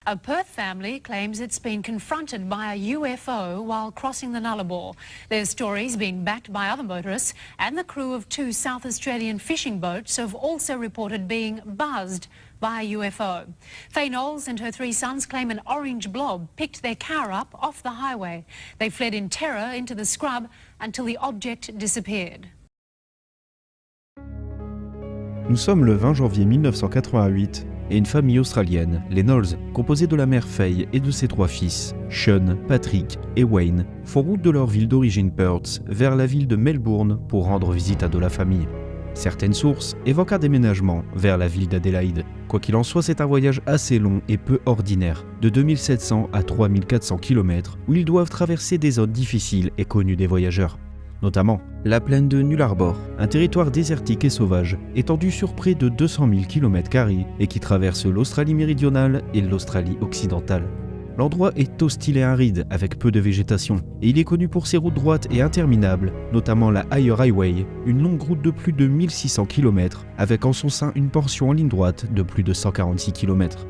A Perth family claims it's been confronted by a UFO while crossing the Nullarbor. Their stories being backed by other motorists, and the crew of 2 South Australian fishing boats have also reported being buzzed by a UFO. Knowles and her 3 sons claim an orange blob picked their car up off the highway. They fled in terror into the scrub until the object disappeared. Nous sommes le 20 janvier 1988 et une famille australienne, les Knowles, composée de la mère Faye et de ses 3 fils, Sean, Patrick et Wayne, font route de leur ville d'origine Perth vers la ville de Melbourne pour rendre visite à de la famille. Certaines sources évoquent un déménagement vers la ville d'Adélaïde. Quoi qu'il en soit, c'est un voyage assez long et peu ordinaire, de 2700 à 3400 km, où ils doivent traverser des zones difficiles et connues des voyageurs. Notamment la plaine de Nullarbor, un territoire désertique et sauvage, étendu sur près de 200 000 km² et qui traverse l'Australie méridionale et l'Australie occidentale. L'endroit est hostile et aride, avec peu de végétation, et il est connu pour ses routes droites et interminables, notamment la Higher Highway, une longue route de plus de 1600 km, avec en son sein une portion en ligne droite de plus de 146 km.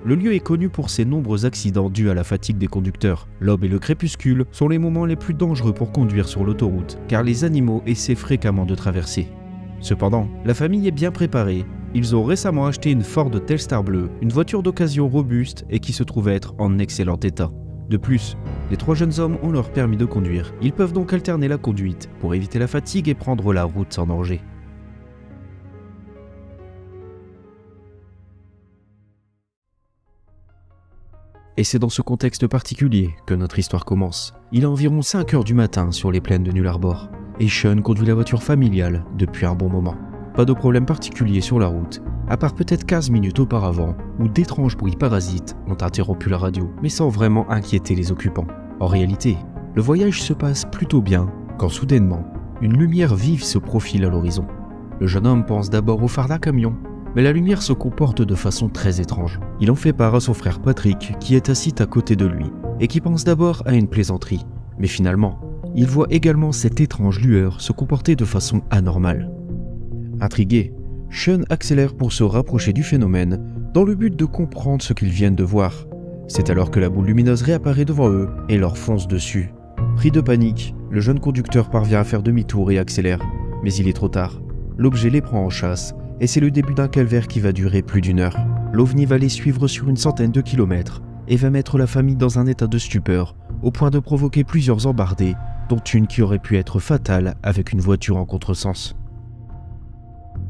Le lieu est connu pour ses nombreux accidents dus à la fatigue des conducteurs. L'aube et le crépuscule sont les moments les plus dangereux pour conduire sur l'autoroute, car les animaux essaient fréquemment de traverser. Cependant, la famille est bien préparée. Ils ont récemment acheté une Ford Telstar bleue, une voiture d'occasion robuste et qui se trouve être en excellent état. De plus, les 3 jeunes hommes ont leur permis de conduire. Ils peuvent donc alterner la conduite pour éviter la fatigue et prendre la route sans danger. Et c'est dans ce contexte particulier que notre histoire commence. Il est environ 5 heures du matin sur les plaines de Nullarbor, et Sean conduit la voiture familiale depuis un bon moment. Pas de problème particulier sur la route, à part peut-être 15 minutes auparavant, où d'étranges bruits parasites ont interrompu la radio, mais sans vraiment inquiéter les occupants. En réalité, le voyage se passe plutôt bien, quand soudainement, une lumière vive se profile à l'horizon. Le jeune homme pense d'abord au phare d'un camion, mais la lumière se comporte de façon très étrange. Il en fait part à son frère Patrick, qui est assis à côté de lui, et qui pense d'abord à une plaisanterie. Mais finalement, il voit également cette étrange lueur se comporter de façon anormale. Intrigué, Sean accélère pour se rapprocher du phénomène, dans le but de comprendre ce qu'ils viennent de voir. C'est alors que la boule lumineuse réapparaît devant eux et leur fonce dessus. Pris de panique, le jeune conducteur parvient à faire demi-tour et accélère, mais il est trop tard. L'objet les prend en chasse, et c'est le début d'un calvaire qui va durer plus d'1 heure. L'Ovni va les suivre sur une centaine de kilomètres et va mettre la famille dans un état de stupeur, au point de provoquer plusieurs embardées, dont une qui aurait pu être fatale avec une voiture en contresens.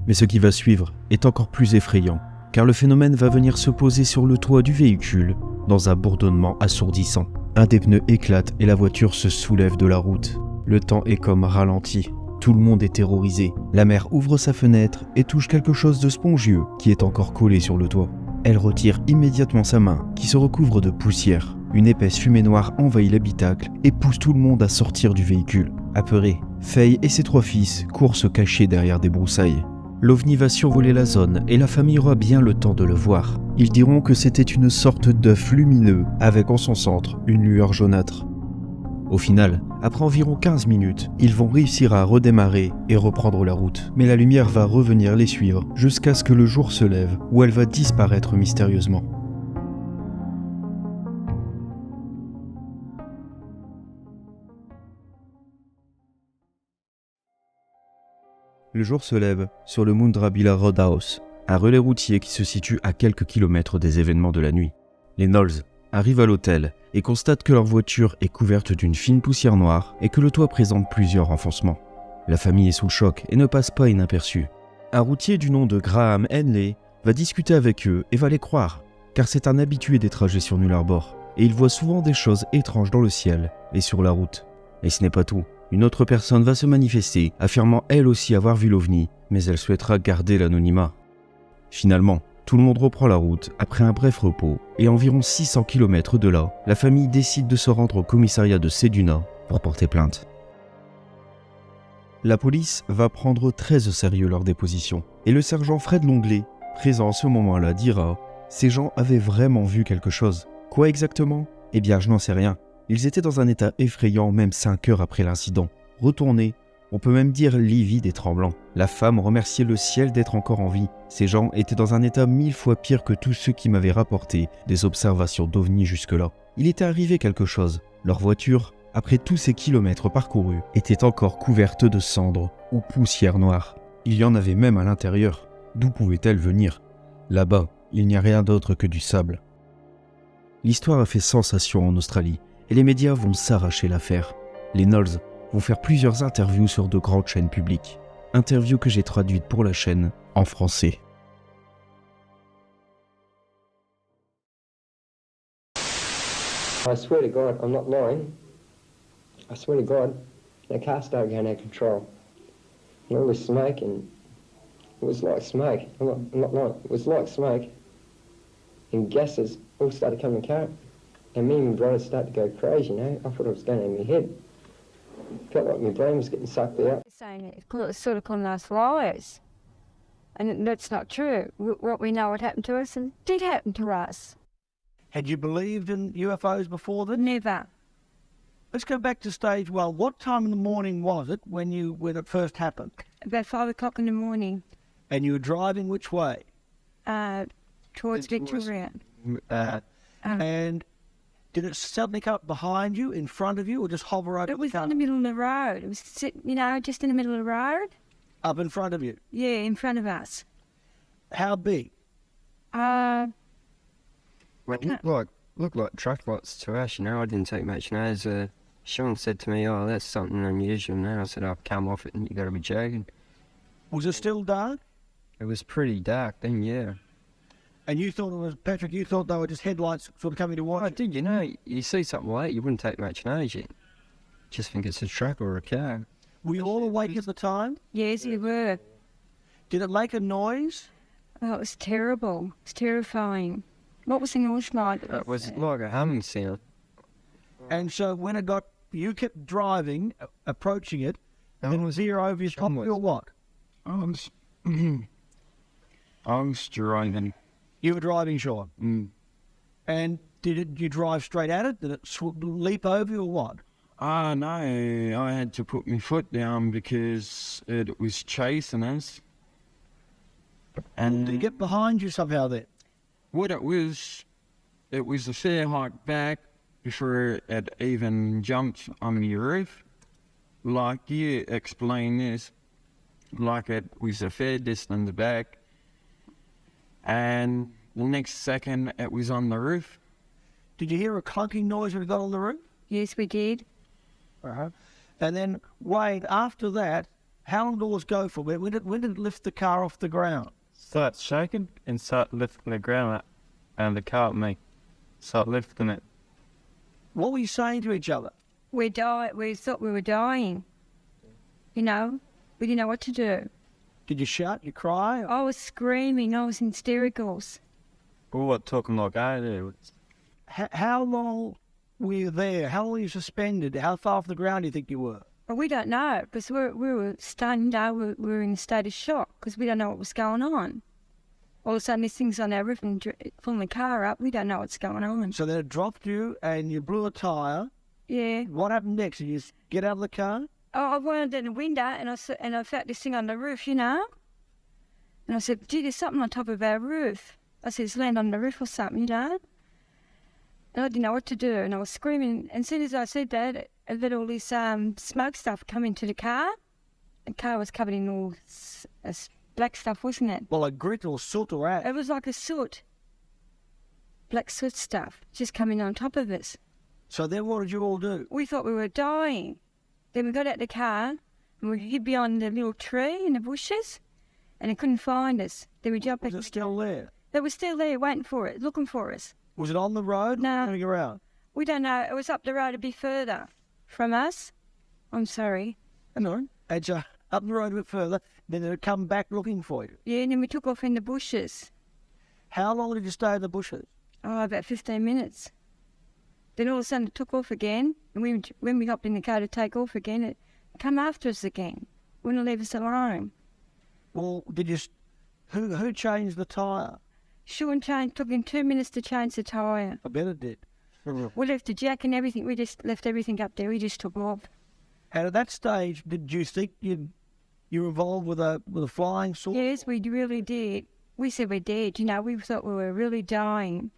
Mais ce qui va suivre est encore plus effrayant, car le phénomène va venir se poser sur le toit du véhicule, dans un bourdonnement assourdissant. Un des pneus éclate et la voiture se soulève de la route. Le temps est comme ralenti. Tout le monde est terrorisé. La mère ouvre sa fenêtre et touche quelque chose de spongieux qui est encore collé sur le toit. Elle retire immédiatement sa main, qui se recouvre de poussière. Une épaisse fumée noire envahit l'habitacle et pousse tout le monde à sortir du véhicule. Apeurés, Faye et ses 3 fils courent se cacher derrière des broussailles. L'Ovni va survoler la zone et la famille aura bien le temps de le voir. Ils diront que c'était une sorte d'œuf lumineux avec en son centre une lueur jaunâtre. Au final, après environ 15 minutes, ils vont réussir à redémarrer et reprendre la route. Mais la lumière va revenir les suivre jusqu'à ce que le jour se lève, où elle va disparaître mystérieusement. Le jour se lève sur le Mundrabilla Roadhouse, un relais routier qui se situe à quelques kilomètres des événements de la nuit. Les Knowles arrivent à l'hôtel et constatent que leur voiture est couverte d'une fine poussière noire et que le toit présente plusieurs renfoncements. La famille est sous le choc et ne passe pas inaperçue. Un routier du nom de Graham Henley va discuter avec eux et va les croire, car c'est un habitué des trajets sur Nullarbor, et il voit souvent des choses étranges dans le ciel et sur la route. Et ce n'est pas tout. Une autre personne va se manifester, affirmant elle aussi avoir vu l'Ovni, mais elle souhaitera garder l'anonymat. Finalement, tout le monde reprend la route après un bref repos, et à environ 600 km de là, la famille décide de se rendre au commissariat de Seduna pour porter plainte. La police va prendre très au sérieux leur déposition, et le sergent Fred Longley, présent à ce moment-là, dira « Ces gens avaient vraiment vu quelque chose. Quoi exactement ? Eh bien, je n'en sais rien. Ils étaient dans un état effrayant même 5 heures après l'incident. Retournez On peut même dire livide et tremblant. La femme remerciait le ciel d'être encore en vie. Ces gens étaient dans un état 1000 fois pire que tous ceux qui m'avaient rapporté des observations d'ovnis jusque-là. Il était arrivé quelque chose. Leur voiture, après tous ces kilomètres parcourus, était encore couverte de cendres ou poussière noire. Il y en avait même à l'intérieur. D'où pouvait-elle venir? Là-bas, il n'y a rien d'autre que du sable. L'histoire a fait sensation en Australie et les médias vont s'arracher l'affaire. Les Knowles vont faire plusieurs interviews sur de grandes chaînes publiques. Interviews que j'ai traduites pour la chaîne en français. I swear to God, I'm not lying. I swear to God, the car started going out of control. And all this smoke, and it was like smoke. I'm not lying. It was like smoke. And gases all started coming in the car. And me and my brother started to go crazy, you know. I thought it was going in my head. Felt like my brain was getting sucked out. Saying it was sort of calling us liars. And that's not true. What we know what happened to us, and did happen to us. Had you believed in UFOs before then? Never. Let's go back to stage one. What time in the morning was it when it first happened? About 5 o'clock in the morning. And you were driving which way? Towards Victoria. And did it suddenly come up behind you, in front of you, or just hover over It was the car? in the middle of the road. It was sitting, just in the middle of the road. Up in front of you? Yeah, in front of us. How big? Well, it looked like truck lights to us, I didn't take much notice. Sean said to me, "Oh, that's something unusual now." I said, "I've come off it and you got to be joking." Was it still dark? It was pretty dark then, yeah. And you thought it was, Patrick, you thought they were just headlights sort of coming towards I you? did, you see something like that, you wouldn't take much notice. You just think it's a truck or a car. Were you all awake at the time? Yes, we were. Did it make a noise? Oh, it was terrible. It was terrifying. What was the noise like? It was like a humming sound. And so when it got, you kept driving, approaching it, and it was here over your top of your what? I was driving. You were driving, Sean? Mm. And did you drive straight at it? Did it leap over you or what? No, I had to put my foot down because it was chasing us. And Did it get behind you somehow then? what it was a fair hike back before it even jumped on the roof. Like you explained this, like it was a fair distance back. And the next second it was on the roof. Did you hear a clunking noise when it got on the roof? Yes, we did. Uh-huh. And then, Wayne, after that, how long did it go for? When did it lift the car off the ground? Start shaking and start lifting the ground up, and the car at me. Start lifting it. What were you saying to each other? We thought we were dying. We didn't know what to do. Did you shout, you cry? I was screaming. I was in hystericals. We were talking like I do. How long were you there? How long were you suspended? How far off the ground do you think you were? Well, we don't know because we were stunned. We were in a state of shock because we don't know what was going on. All of a sudden, this thing's on our roof and pulling the car up. We don't know what's going on. So then it dropped you and you blew a tyre. Yeah. What happened next? Did you just get out of the car? Oh, I went in the window and I felt this thing on the roof, And I said, "Gee, there's something on top of our roof." I said, "It's landed on the roof or something, And I didn't know what to do, and I was screaming. And as soon as I said that, I let all this smoke stuff come into the car. The car was covered in all black stuff, wasn't it? Well, like grit or soot or ash. It was like a soot, black soot stuff, just coming on top of us. So then what did you all do? We thought we were dying. Then we got out the car, and we hid behind the little tree in the bushes, and they couldn't find us. Then we jumped back. Was it still there? They were still there, waiting for it, looking for us. Was it on the road? No. Coming around? We don't know. It was up the road a bit further from us. I'm sorry. Hang on. And so up the road a bit further, then it'd come back looking for you. Yeah, and then we took off in the bushes. How long did you stay in the bushes? Oh, about 15 minutes. Then all of a sudden it took off again, and when we hopped in the car to take off again, it come after us again. Wouldn't leave us alone. Well, who changed the tyre? Sean took him 2 minutes to change the tyre. I bet it did. We left the jack and everything. We just left everything up there. We just took off. And at that stage, did you think you were involved with a flying saucer? Yes, we really did. We said we're dead. You know, we thought we were really dying.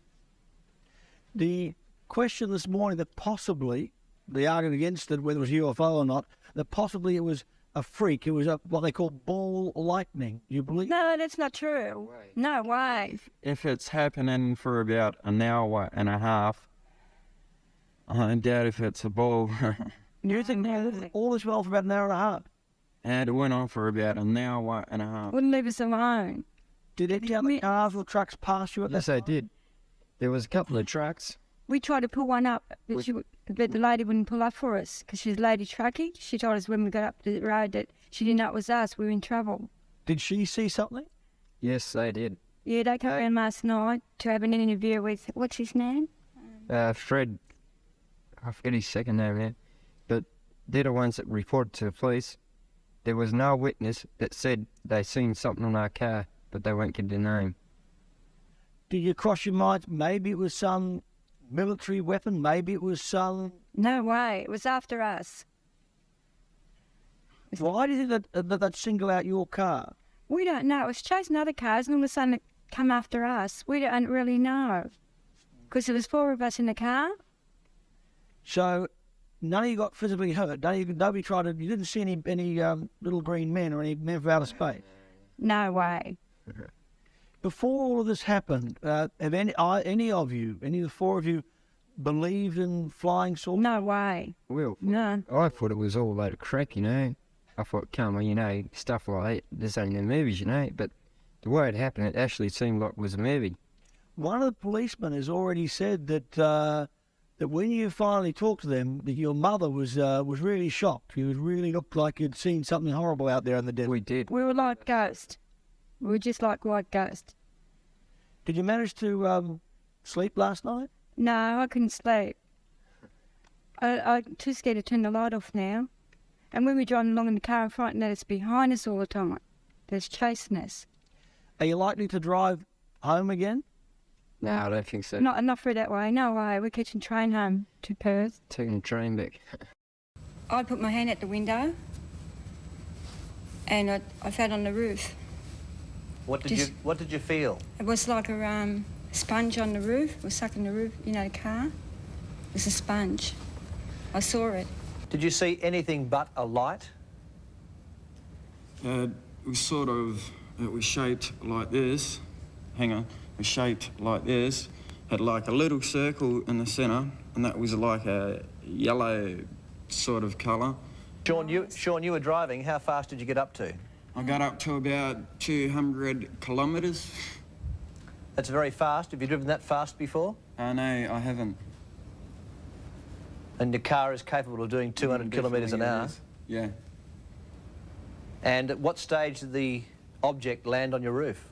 The question this morning that possibly, the argument against it, whether it was UFO or not, that possibly it was a freak. It was what they call ball lightning. You believe? No, that's not true. No way. If it's happening for about an hour and a half, I doubt if it's a ball. You think all this well for about an hour and a half? And it went on for about an hour and a half. Wouldn't leave us alone. Did any other cars or trucks pass you at that Yes, I did. There was a couple of trucks. We tried to pull one up, but the lady wouldn't pull up for us because she's lady trucking. She told us when we got up the road that she didn't know it was us. We were in trouble. Did she see something? Yes, they did. Yeah, they came around last night to have an interview with, what's his name? Fred, I forget his second name now, but they're the ones that reported to the police. There was no witness that said they seen something on our car, but they won't give their name. Did you cross your mind, maybe it was some military weapon, maybe it was some... No way, it was after us. Why do you think that single out your car? We don't know. It was chasing other cars and all of a sudden it come after us. We don't really know. Because there was 4 of us in the car. So none of you got physically hurt? Nobody tried to... You didn't see any little green men or any men from outer space? No way. Before all of this happened, have any of the 4 of you, believed in flying saucers? No way. Well, No. I thought it was all a load of crap, you know. I thought, come on, you know, stuff like that, this ain't in the movies, you know. But the way it happened, it actually seemed like it was a movie. One of the policemen has already said that that when you finally talked to them, that your mother was really shocked. She really looked like you'd seen something horrible out there in the desert. We did. We were like ghosts. We were just like white ghosts. Did you manage to sleep last night? No, I couldn't sleep. I'm too scared to turn the light off now. And when we're driving along in the car in front, and it's behind us all the time. There's chasing us. Are you likely to drive home again? No, I don't think so. Not through that way. No way. We're catching train home to Perth. Taking the train back. I put my hand at the window, and I fell on the roof. What did you feel? It was like a sponge on the roof. It was sucking the roof, you know, the car. It was a sponge. I saw it. Did you see anything but a light? It was shaped like this. Hang on. It was shaped like this. Had like a little circle in the centre, and that was like a yellow sort of colour. Sean, you were driving. How fast did you get up to? I got up to about 200 kilometres. That's very fast. Have you driven that fast before? No, I haven't. And the car is capable of doing 200 kilometres an hour? Yeah. And at what stage did the object land on your roof?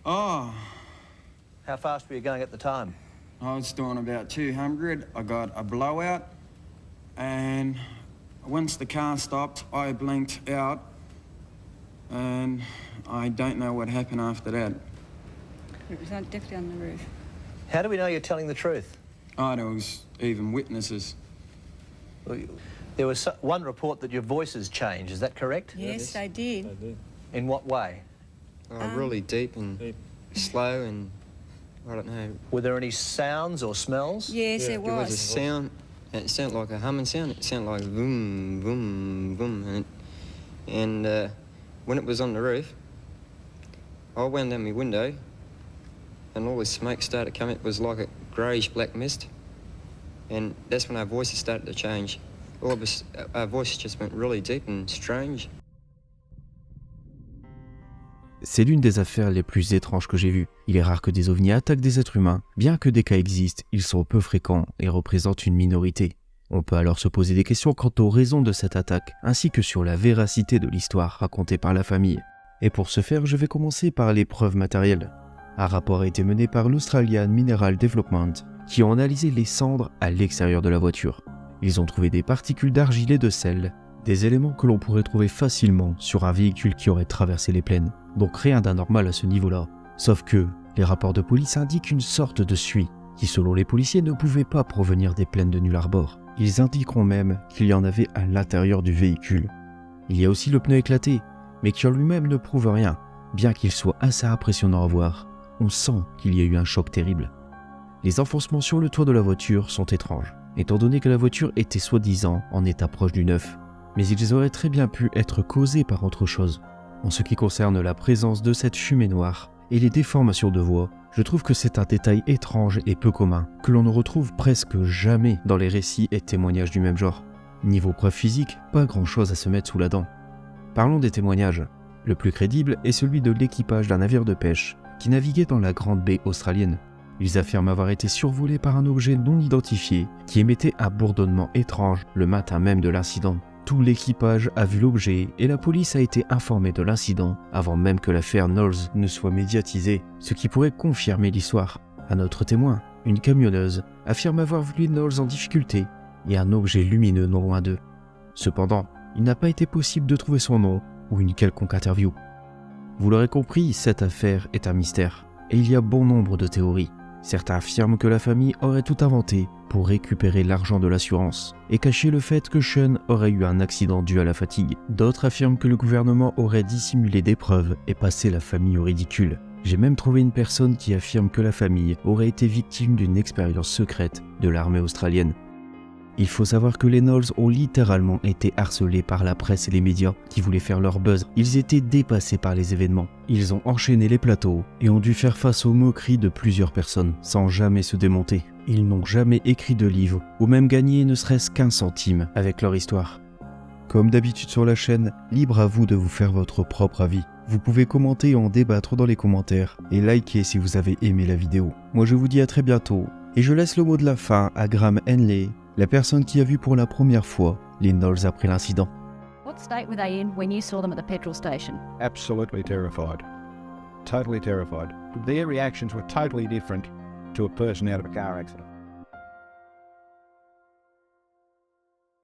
Oh, How fast were you going at the time? I was doing about 200. I got a blowout, and once the car stopped, I blinked out, and I don't know what happened after that. It was definitely on the roof. How do we know you're telling the truth? Oh, there was even witnesses. There was one report that your voices changed, is that correct? Yes, they did. In what way? Really deep and slow, and I don't know. Were there any sounds or smells? Yes, there There was a was. sound, and it sounded like a humming sound. It sounded like boom, boom, boom. And when it was on the roof, I wound down my window, and all this smoke started coming. It was like a greyish black mist. And that's when our voices started to change. All of us, our voices just went really deep and strange. C'est l'une des affaires les plus étranges que j'ai vues. Il est rare que des ovnis attaquent des êtres humains. Bien que des cas existent, ils sont peu fréquents et représentent une minorité. On peut alors se poser des questions quant aux raisons de cette attaque, ainsi que sur la véracité de l'histoire racontée par la famille. Et pour ce faire, je vais commencer par les preuves matérielles. Un rapport a été mené par l'Australienne Mineral Development, qui ont analysé les cendres à l'extérieur de la voiture. Ils ont trouvé des particules d'argile et de sel, des éléments que l'on pourrait trouver facilement sur un véhicule qui aurait traversé les plaines. Donc rien d'anormal à ce niveau-là. Sauf que les rapports de police indiquent une sorte de suie, qui selon les policiers ne pouvait pas provenir des plaines de Nullarbor. Ils indiqueront même qu'il y en avait à l'intérieur du véhicule. Il y a aussi le pneu éclaté, mais qui en lui-même ne prouve rien, bien qu'il soit assez impressionnant à voir. On sent qu'il y a eu un choc terrible. Les enfoncements sur le toit de la voiture sont étranges, étant donné que la voiture était soi-disant en état proche du neuf. Mais ils auraient très bien pu être causés par autre chose. En ce qui concerne la présence de cette fumée noire et les déformations de voix, je trouve que c'est un détail étrange et peu commun, que l'on ne retrouve presque jamais dans les récits et témoignages du même genre. Niveau preuve physique, pas grand chose à se mettre sous la dent. Parlons des témoignages. Le plus crédible est celui de l'équipage d'un navire de pêche qui naviguait dans la grande baie australienne. Ils affirment avoir été survolés par un objet non identifié qui émettait un bourdonnement étrange le matin même de l'incident. Tout l'équipage a vu l'objet et la police a été informée de l'incident avant même que l'affaire Knowles ne soit médiatisée, ce qui pourrait confirmer l'histoire. Un autre témoin, une camionneuse, affirme avoir vu Knowles en difficulté et un objet lumineux non loin d'eux. Cependant, il n'a pas été possible de trouver son nom ou une quelconque interview. Vous l'aurez compris, cette affaire est un mystère et il y a bon nombre de théories. Certains affirment que la famille aurait tout inventé pour récupérer l'argent de l'assurance et cacher le fait que Sean aurait eu un accident dû à la fatigue. D'autres affirment que le gouvernement aurait dissimulé des preuves et passé la famille au ridicule. J'ai même trouvé une personne qui affirme que la famille aurait été victime d'une expérience secrète de l'armée australienne. Il faut savoir que les Knowles ont littéralement été harcelés par la presse et les médias qui voulaient faire leur buzz. Ils étaient dépassés par les événements. Ils ont enchaîné les plateaux et ont dû faire face aux moqueries de plusieurs personnes sans jamais se démonter. Ils n'ont jamais écrit de livre ou même gagné ne serait-ce qu'un centime avec leur histoire. Comme d'habitude sur la chaîne, libre à vous de vous faire votre propre avis. Vous pouvez commenter et en débattre dans les commentaires et liker si vous avez aimé la vidéo. Moi je vous dis à très bientôt et je laisse le mot de la fin à Graham Henley, la personne qui a vu pour la première fois les Knowles après l'incident. What state were they in when you saw them at the petrol station? Absolutely terrified. Totally terrified. Their reactions were totally different to a person out of a car accident.